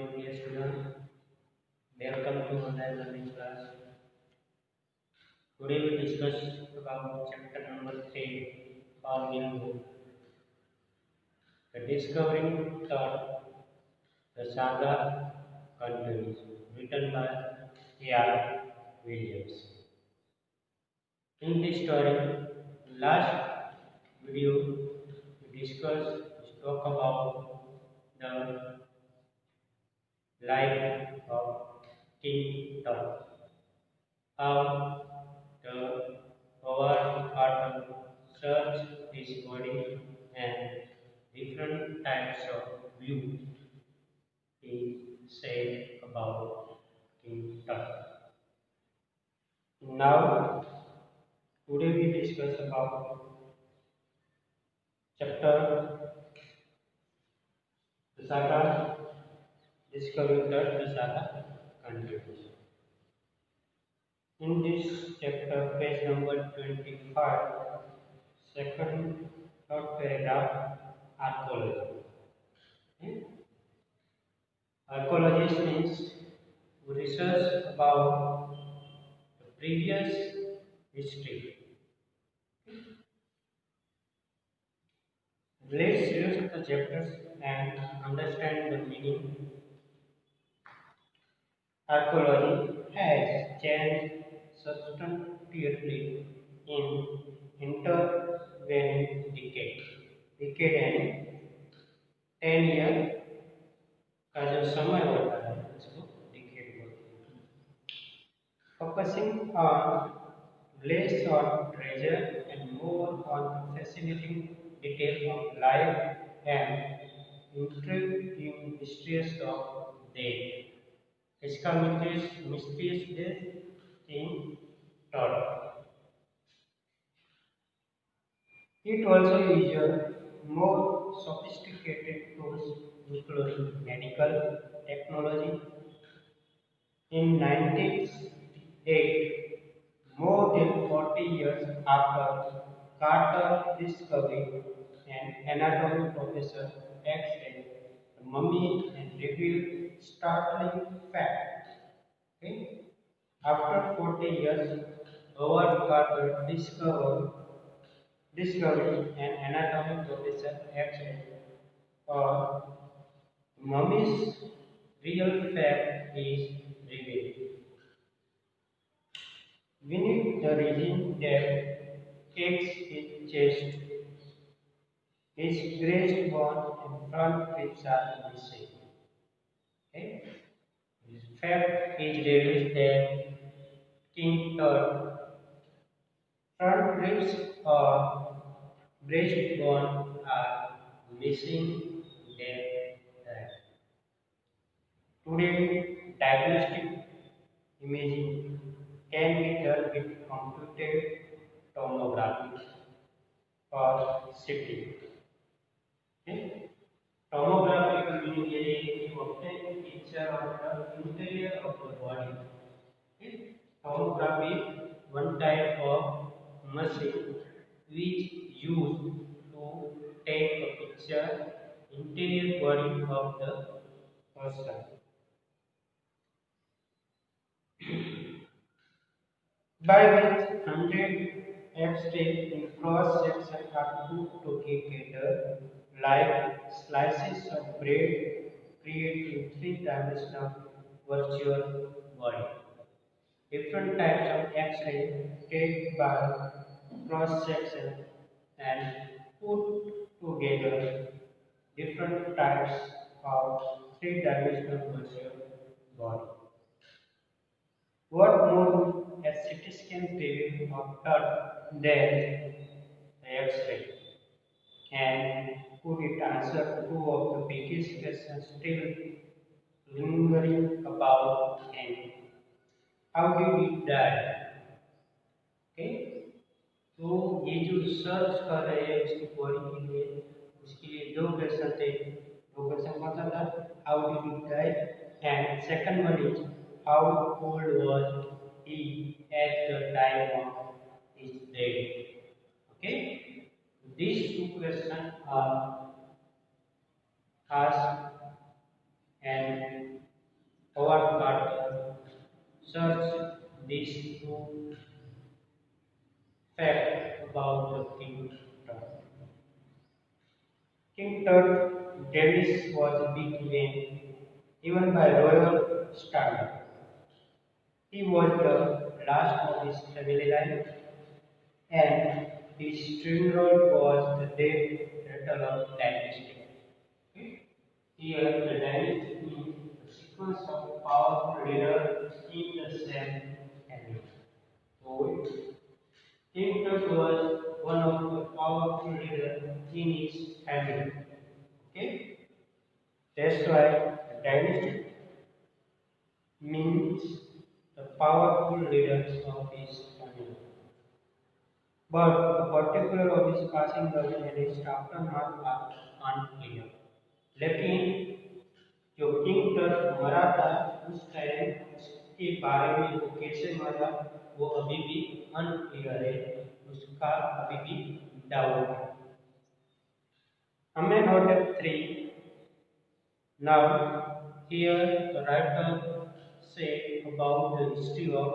morning, dear students. Welcome to online learning class. Today we discuss about chapter number 3 of new book, The Discovering Thought, the Saga Continues, written by A.R. Williams. In this story, last video we spoke about the life of King Tut. How the Howard Carter searched his body and different types of view he said about King Tut. Now, today we discuss about chapter the saga discovering the saga continues. In this chapter, page number 25, second third paragraph, archaeology. Okay? Archaeologist means research about the previous history. Let's use the chapters and understand the meaning. Archaeology has changed substantially in intervening decade and 10 year का जो समय होता है उसको decade बोलते हैं. Focusing on less on treasure and more on the fascinating detail of life and intriguing mysteries of death. इसका mysterious death in thought. It also uses more sophisticated tools including medical technology. In 1968, more than 40 years after Carter discovered an anatomy professor X-ray the mummy and revealed startling facts. Okay? After 40 years, Howard Carter discovered an anatomy professor X-ray or mummy's real fact is revealed. Beneath the region that cakes his chest, his breastbone and front ribs are missing. Okay? This fact is revealed that King Tut front ribs or breastbone are missing their head. Today, diagnostic imaging can be done with computed tomography or CT. Okay? Tomography means you obtain picture of the interior of the body. Okay? Tomography one type of machine which used to take a picture interior body of the person. By which 100 X-rays in cross section are put together like slices of bread, creating three-dimensional virtual body. Different types of X-ray taken by cross section and put together different types of three-dimensional virtual body. What more a CT scan reveal of thought than the X-ray? And could it answer two of the biggest questions still lingering about him? How did he die? Okay? तो ये जो research कर रहे हैं उसकी body के लिए उसके लिए दो क्वेश्चन थे. दो क्वेश्चन कौन सा था? How did he die and second one is how old was he at the time of his death. Okay, these two questions are asked and Howard Carter searched these two facts about the King Tut. King Tut Davis was a big name, even by royal standard. He was the last of his family line, and his funeral was the day rattle of dynasty. Okay? Here, the dynasty means the sequence of powerful leaders in the same family. So, King Tut was one of the powerful leaders in his family. Okay? That's why the dynasty means the powerful leaders of his family. But the particular of his passing away and his aftermath are unclear. लेकिन जो king टट मरा था उस time के बारे में वो कैसे मरा वो अभी भी अनक्लियर है, उसका अभी भी डाउट है. Amenhotep III. Now, here the writer say about the history of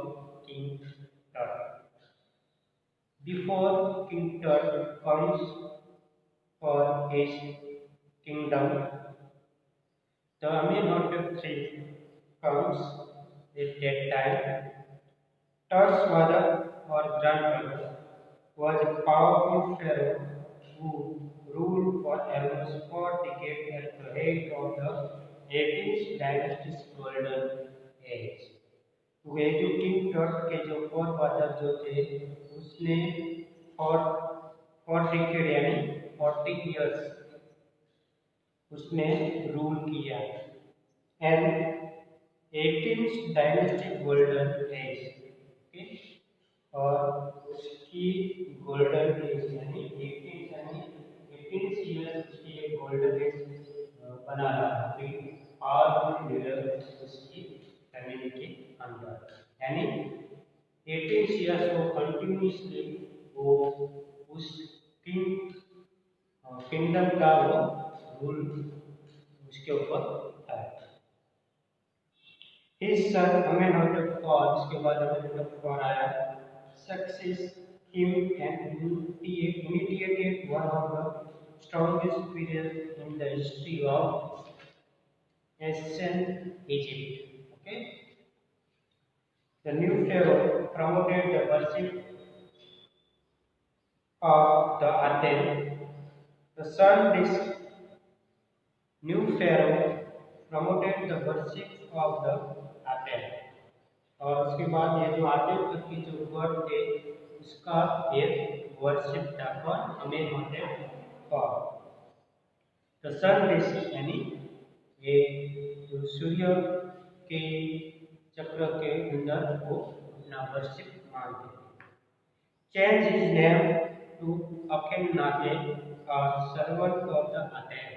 King Tut. Before King Tut comes for his kingdom, the Amenhotep III comes at that time. Tut's mother or grandmother was a powerful pharaoh who ruled for almost 4 decades at the head of the 18th dynasty's golden age. वे जो king टट के जो four father जो थे उसने four four decade यानी 40 years उसने rule किया. And 18th dynasty golden age, और उसकी गोल्डन एज यानी 18 ईयर्स उसकी एक गोल्डन एज बना रहा था पावरफुल लीडर उसकी फैमिली के अंदर. यानी 18 ईयर्स वो कंटिन्यूसली वो उस किंगडम का वो रूल उसके ऊपर था. His son Amenhotep IV, इसके बाद Amenhotep IV आया, succeeds him and initiated one of the strongest periods in the history of ancient Egypt. Okay, the new pharaoh promoted the worship of the Aten. The son this new pharaoh promoted the worship of the Aten. और उसके बाद ये जो आटेन की जो God थे उसका एक वर्शिप था कौन, अमेनहॉटेप IV. द सन बेसिस यानी ये जो सूर्य के चक्र के अंदर वो अपना वर्शिप मानते थे. चेंज हिज नेम टू अखेननाथेन और सर्वेंट ऑफ द अटेन,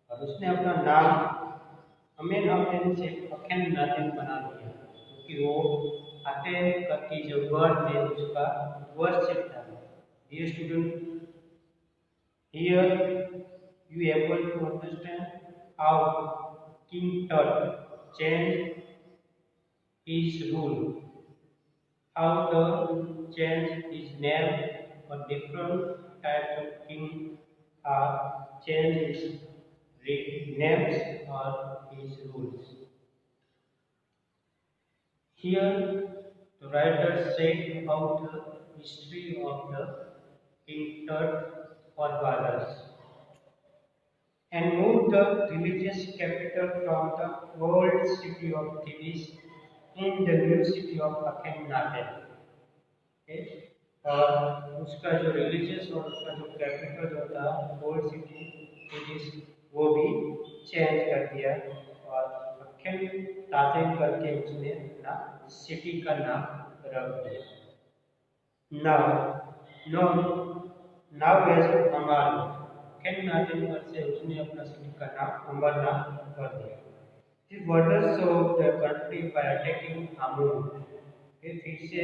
और उसने अपना नाम अमेनहॉटेप से अखेननाथेन बना दिया क्योंकि वो अटेन की जो गॉड थे उसका वर्शिप था. Dear student, here you able to understand how King Tut changed his rule, how the change his name or different types of king change his names or his rules. Here the writer said about the history of the King Tut forefathers and moved the religious capital from the old city of Thebes in the new city of Akhenaten. Okay? और उसका जो religious और उसका जो capital जो था old city Thebes वो भी चेंज कर दिया और अखेनातेन करके उसने अपना सिटी का नाम रख दिया. नाउ एज अमार अखेनातेन पर से उसने अपना सिटी का नाम अमरनाथ कर दिया. He borders of the country by attacking Amun. फिर से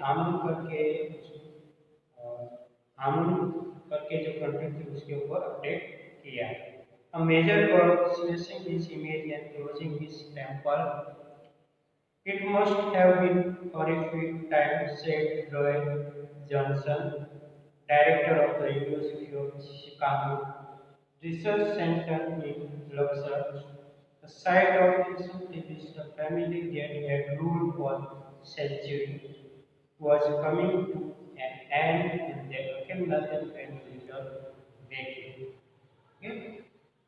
आमुन करके जो कंट्री थी उसके ऊपर अटैक किया. A major god smashing his image and closing his temple It must have been horrific time, said Roy Johnson, director of the University of Chicago Research Center in Luxor. The site of this is the family that had ruled for centuries was coming to an end and the Akhenaten family returned vacant. Okay?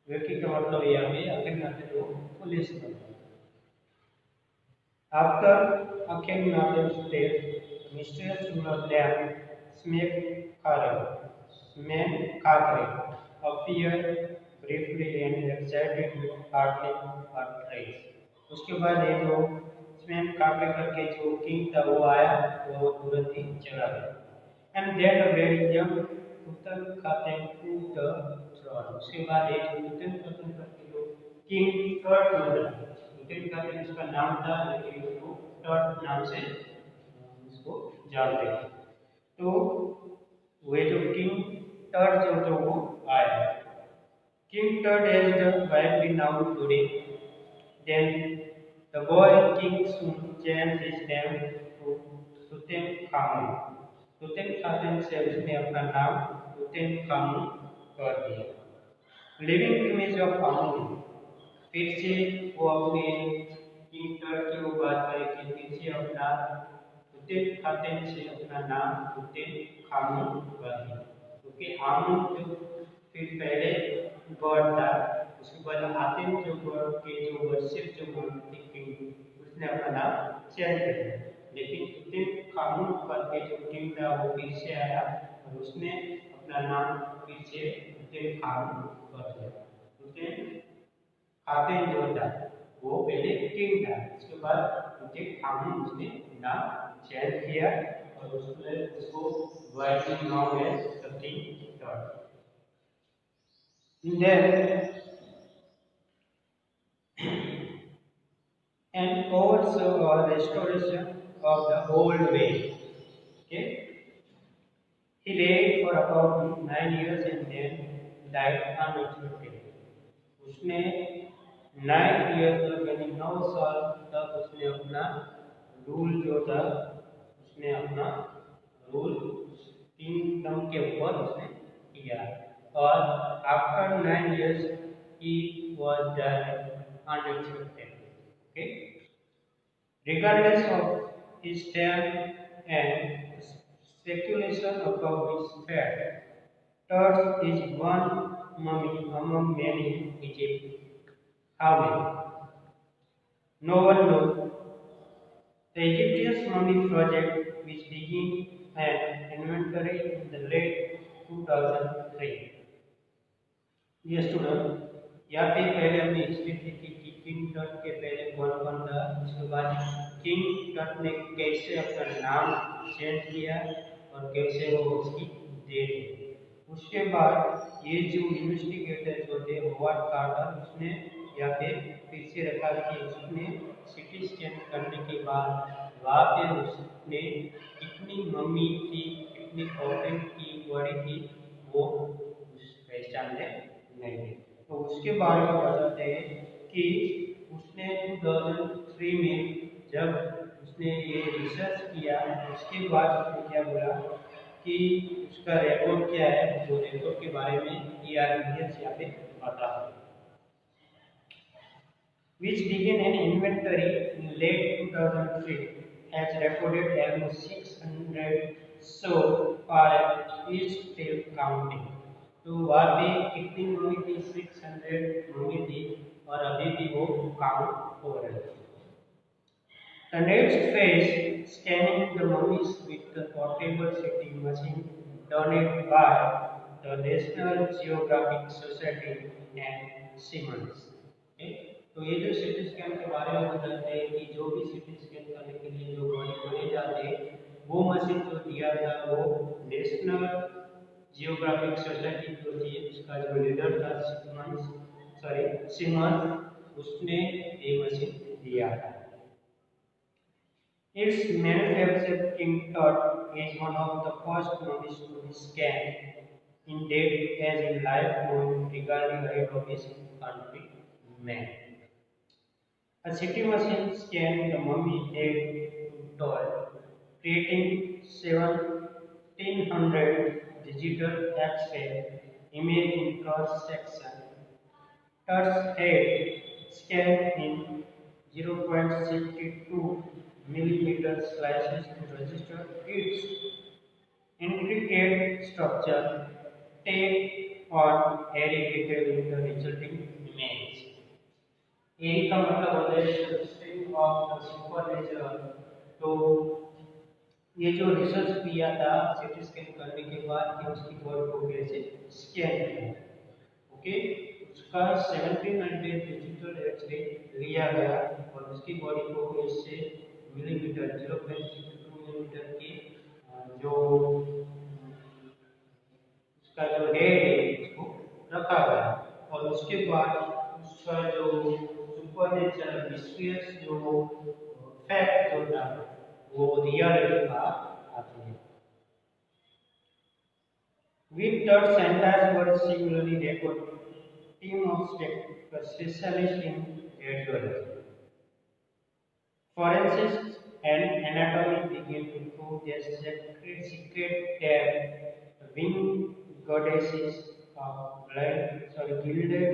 Vacant का मतलब यहाँ पे Akhenaten को police बना. After Akhenaten's death, the mysterious ruler named Smenkhare appeared briefly and exited with hardly a trace. उसके बाद ये जो स्मेनखारे करके जो किंग था वो आया वो तुरंत ही चला गया. And then a very young Tutankhaten took the throne. उसके बाद ये जो Tutankhaten करके जो किंग थर्ड रूलर Tutankhaten इसका नाम था लेकिन उसको थर्ड नाम से इसको जानते हैं. तो वे जो किंग थर्ड जो वो आया. King Tut has the widely known today. Then the boy king soon changed his name to Tutankhamun. Tutankhaten से उसने अपना नाम Tutankhamun कर दिया. Living image of Amun. फिर से वो अपने किंग टट की वो बात करे कि फिर से अपना Tutankhaten से अपना नाम Tutankhamun कर दिया. क्योंकि Amun जो फिर पहले गॉड था उसके बाद आतिम जो गॉड के जो वर्शिप जो मानते किंग उसने अपना नाम चेंज कर दिया. लेकिन Tutankhamun करके जो किंग था वो फिर से आया और उसने अपना नाम फिर से Tutankhamun कर दिया. Tutankhaten जो था वो पहले किंग था उसके बाद Tutankhamun उसने नाम चेंज किया और उसको widely known as the king Tut. Then and oversaw restoration of the old way. Okay, he reigned for about 9 years and then died unexpectedly. उसने 9 years तक यानी 9 साल तक उसने अपना रूल जो था उसने अपना रूल किंगडम के ऊपर उसने किया और after 9 years he was died unexpectedly. Okay, regardless of his death and speculation about his fate, Tut is one mummy among many in Egypt. How many? No one knows. The Egyptian Mummy Project, which began an inventory in the late 2003. ये student यहाँ पे पहले हमने history देखी कि king टट के पहले कौन कौन था. उसके बाद किंग टट ने कैसे अपना नाम चेंज किया और कैसे वो उसकी डेथ हुई. उसके बाद ये जो इन्वेस्टिगेटर जो थे हॉवर्ड कार्टर उसने यहाँ पे फिर से रखा कि उसने सिटी स्कैन करने के बाद वहाँ पे उसने कितनी मम्मी थी कितनी कॉफिन की बॉडी थी वो पहचान नहीं है. तो उसके बारे में बताते हैं कि उसने 2003 में जब उसने ये रिसर्च किया उसके बाद उसने क्या बोला कि उसका रिकॉर्ड क्या है जो रिकॉर्ड के बारे में यहाँ पे आता है. Which began an inventory in late 2003 has recorded almost 600 so far is still counting. तो वहाँ पे कितनी मूवी थी 600 मूवी थी और अभी भी वो काउंट हो रही है. The next phase, scanning the mummies with the portable CT machine donated by the National Geographic Society and Siemens. Okay? तो ये जो सीटी स्कैन के बारे में बताते हैं कि जो भी सीटी स्कैन करने के लिए जो बॉडी बने जाते हैं वो मशीन जो दिया था वो नेशनल जियोग्राफिक सोसाइटी जो थी उसका जो लीडर था सिमंस उसने ये मशीन दिया था. Its manufacturing Tut is one of the first mummies to be scanned in dead as in life known regarding the rate of his countrymen. A CT machine scanned the mummy head to toe, creating 1700 digital X-ray image in cross section. Tut's head, scanned in 0.62 millimeter slices to register its intricate structure, take on airy detail in the resulting image. एरी का मतलब होता है string of the supernatural. तो ये जो research किया था CT scan करने के बाद कि उसकी बॉडी को कैसे स्कैन किया, ओके, उसका 1700 डिजिटल एक्सरे लिया गया और उसकी बॉडी को इससे मिलीमीटर 0.62 मिलीमीटर की जो उसका जो हेड है उसको रखा गया और उसके बाद उसका जो सुपरनेचुरल मिस्टीरियस जो फैक्ट जो था वो रियलिटी का आती है। With third sentence were similarly recorded, team of specialists in radiology, forensics and anatomy begin to prove their secret that wing goddesses of gilded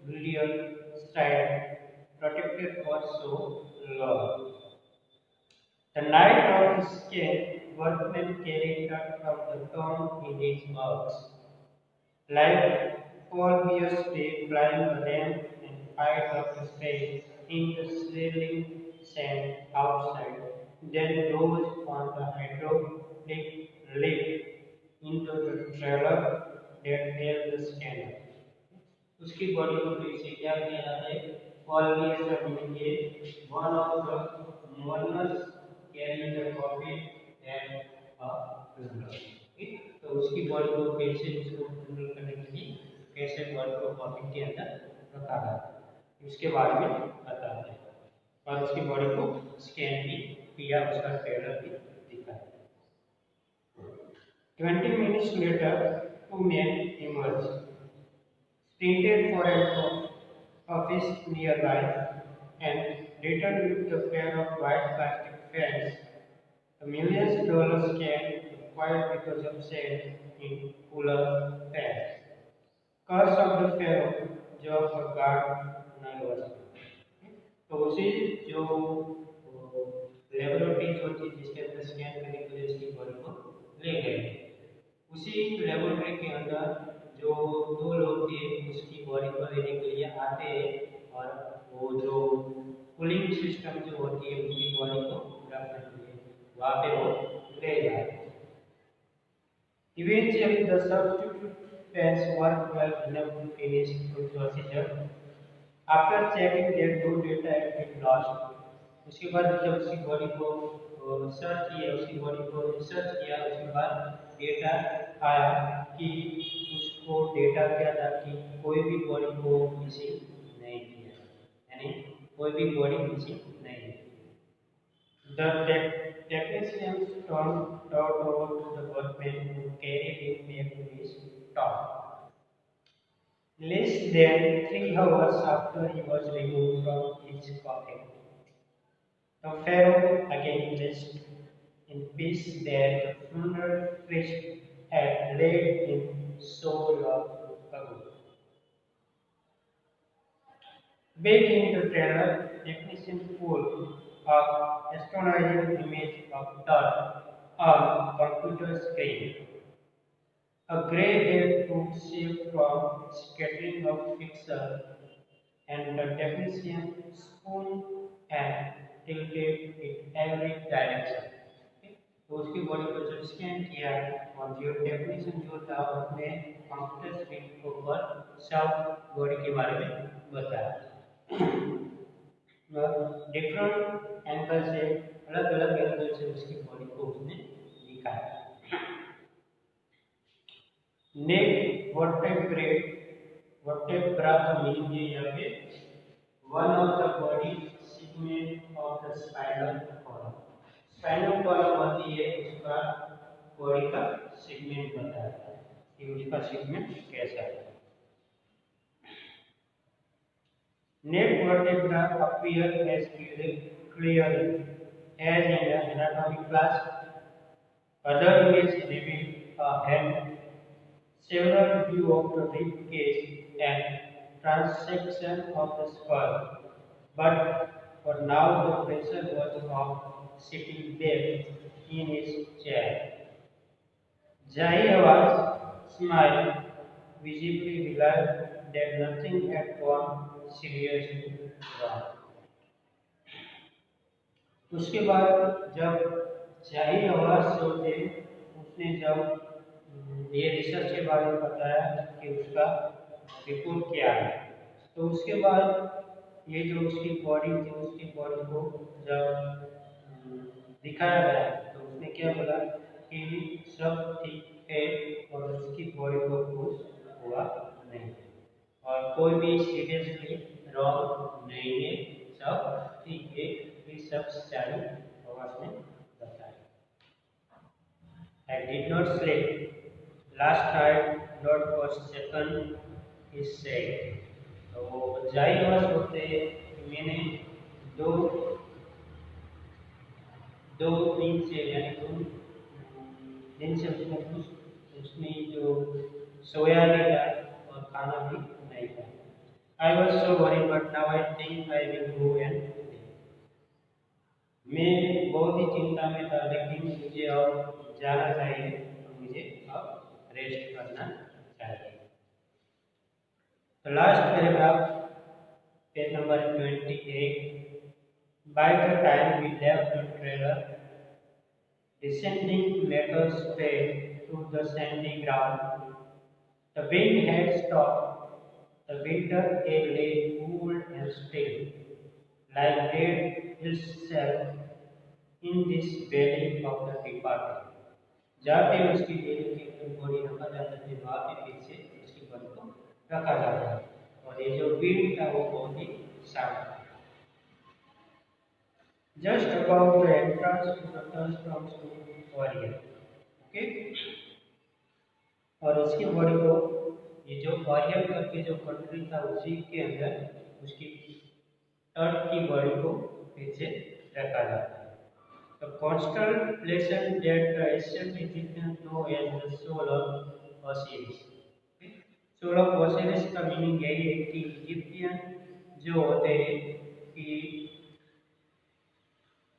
bullion style protected or so long. The night of the skin, workmen carried out from the tomb in his works. Like Polbius they climb a ramp and fight up the stairs in the swirling sand outside, then rose on the hydraulic lift into the trailer that held the scanner. उसकी body को पीछे क्या किया जाता है, Polbius का meaning ये one of the mourners carrying the coffin and a funeral. तो उसकी बॉडी को कैसे उसको फुनरल करने के लिए कैसे बॉडी को कॉफिन के अंदर रखा गया उसके बारे में बताते हैं और उसकी बॉडी को स्कैन भी किया, उसका ट्रेलर भी दिखाया। 20 minutes later, two men emerged, sprinted for an office nearby, and returned with a pair of white plastic fans. The $millions scan required because of sand in cooler fans. Curse of the Pharaoh, job for God nervous. तो उसी जो laboratory जो थी जिसके अंदर scan करने के लिए उसकी बॉडी को ले गए, उसी लेबोरेटरी के अंदर जो दो लोग थे उसकी बॉडी को लेने के लिए आते हैं और वो जो कूलिंग सिस्टम जो होती है उसकी बॉडी को रखने के लिए वहाँ पे वो ले जाते। Eventually, the substitute fans worked well enough to finish the procedure. After checking that no data had been lost, उसके बाद जब उसकी बॉडी को सर्च किया, उसकी बॉडी को रिसर्च किया, उसके बाद डेटा आया कि उसको डेटा क्या था कि कोई भी बॉडी को मिसिंग नहीं किया, यानी कोई भी बॉडी मिसिंग नहीं थी। The technicians turned over to the workman who carried him back to his top. Less than 3 hours after he was removed from his coffin, the Pharaoh again rested in peace that the funeral priest had laid in so long ago. Back in the trailer, technician pulled an astonishing image of Tut on computer screen. A grey-haired food saved from scattering of pixels, and the technician spooned and tilted in every direction. तो उसकी body को जब scan किया और जो technician जो था उसने कंप्यूटर स्क्रीन के ऊपर सब बॉडी के बारे में बताया। डिफरेंट एंगल से अलग अलग एंगल से उसकी बॉडी को उसने दिखाया। नेक वर्टेब्रा का मीनिंग ये यहाँ पे one of the body segment of the spinal column. Spinal column होती है उसका बॉडी का सेगमेंट बताता है कि उसका सेगमेंट कैसा है। Net vertebra appear as clearly as in the anatomy class. Other images reveal a hand, several view of the rib cage, and transection of the skull. But for now, the patient was of sitting there in his chair. Jayawaz smiled, visibly relieved that nothing had gone seriously wrong. उसके बाद जब जाहिर आवाज से होते उसने जब ये रिसर्च के बारे में बताया कि उसका रिपोर्ट क्या है, तो उसके बाद ये जो उसकी बॉडी थी उसकी बॉडी को जब दिखाया गया तो उसने क्या बोला कि सब ठीक है और उसकी बॉडी को कुछ हुआ नहीं और कोई भी सीरियसली रॉन्ग नहीं है, सब ठीक है। ये सब स्टडी आवाज ने बताया। I did not sleep last night, not for second, he said. तो जाहिर आवाज होते मैंने दो दो दिन से यानी दो दिन से उसने जो सोया नहीं था और खाना भी नहीं खाया। I was so worried, but now I think I will go and play. मैं बहुत ही चिंता में था, लेकिन मुझे अब जाना चाहिए, तो मुझे अब रेस्ट करना चाहिए। The last paragraph, page number 28. By the time we left the trailer, descending metal spread through the sandy ground. The wind had stopped. The winter air lay cool and still, like dead itself in this valley of the departed. जाते उसकी देरी की body रखा जाता है, वहाँ पे पीछे उसकी बॉडी को रखा जाता है और ये जो विंड था वो बहुत ही शांत था। Just above the entrance to the turns from warrior, okay. और उसकी बॉडी को ये जो वॉरियर करके जो कंट्री था उसी के अंदर उसकी टर्ट की बॉडी को पीछे रखा जाता है। The constellation that the ancient Egyptians know as the soul of Osiris. Soul of Osiris का मीनिंग यही है कि इजिप्टियन जो होते हैं कि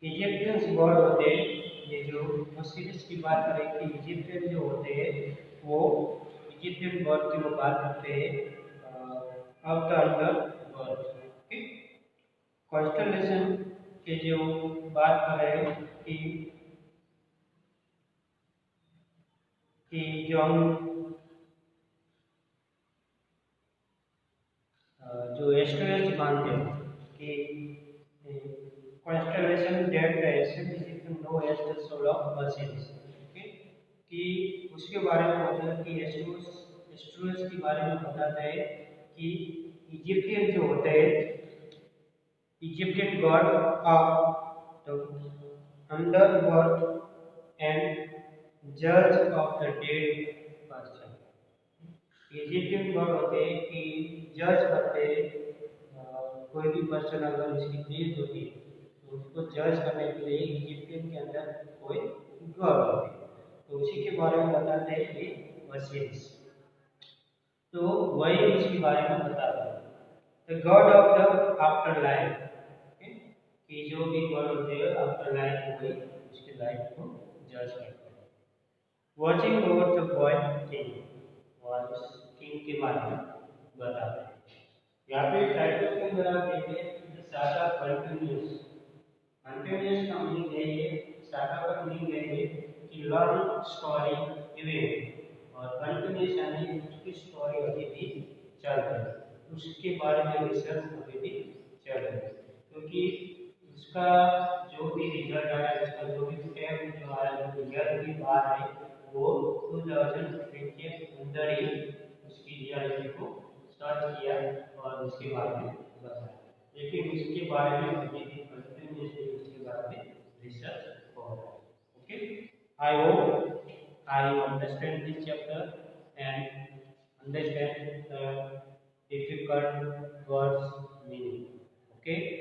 इजिप्टियंस गॉड होते हैं, ये जो ओसिरिस की बात करें कि इजिप्टियन जो होते हैं वो इजिप्टियन गॉड की वो बात करते हैं ऑफ द अंडरवर्ल्ड। कॉन्स्टलेशन के जो बात कर रहे हैं कि जो हम जो एस्ट्रोलॉजी मानते हैं कि कॉन्स्टलेशन डेट का ascent is known as the soul of Osiris, कि उसके बारे में होता है कि एस्ट्रोलॉजी के बारे में बताता है कि इजिप्टियन जो होते हैं, Egyptian god of the underworld and जज of the dead person. Egyptian god होते हैं कि जज करते हैं कोई भी पर्सन अगर उसकी डेथ होती है तो उसको जज करने के लिए इजिप्टियन के अंदर कोई गॉड होते हैं, तो उसी के बारे में बताते हैं ये ओसिरिस। तो वही उसके बारे में बताता है the God of the after life, कि जो भी गॉड होते हैं आफ्टर लाइफ वही उसके लाइफ को जज करते हैं। Watching over the boy king और उस किंग के बारे में बताते हैं। यहाँ पे टाइटल के अंदर आप देखें सागा कंटिन्यूस, कंटिन्यूस का मीनिंग यही है, सागा का मीनिंग यही है कि लर्न स्टोरी इवेंट और कंटिन्यूस यानी उसकी स्टोरी अभी भी चल रही है, उसके बारे में रिसर्च अभी भी चल रही है, क्योंकि उसका जो भी रिजल्ट आया, उसका जो भी स्टेप जो आया, जो रिजल्ट भी बाहर आई, वो 2003 के अंदर ही उसकी रियलिटी को सर्च किया और उसके बारे में बताया, लेकिन इसके बारे में अभी भी कंटिन्यूसली उसके बारे में रिसर्च हो रहा है। Okay, I hope I understand this chapter and understand the difficult words meaning. Okay.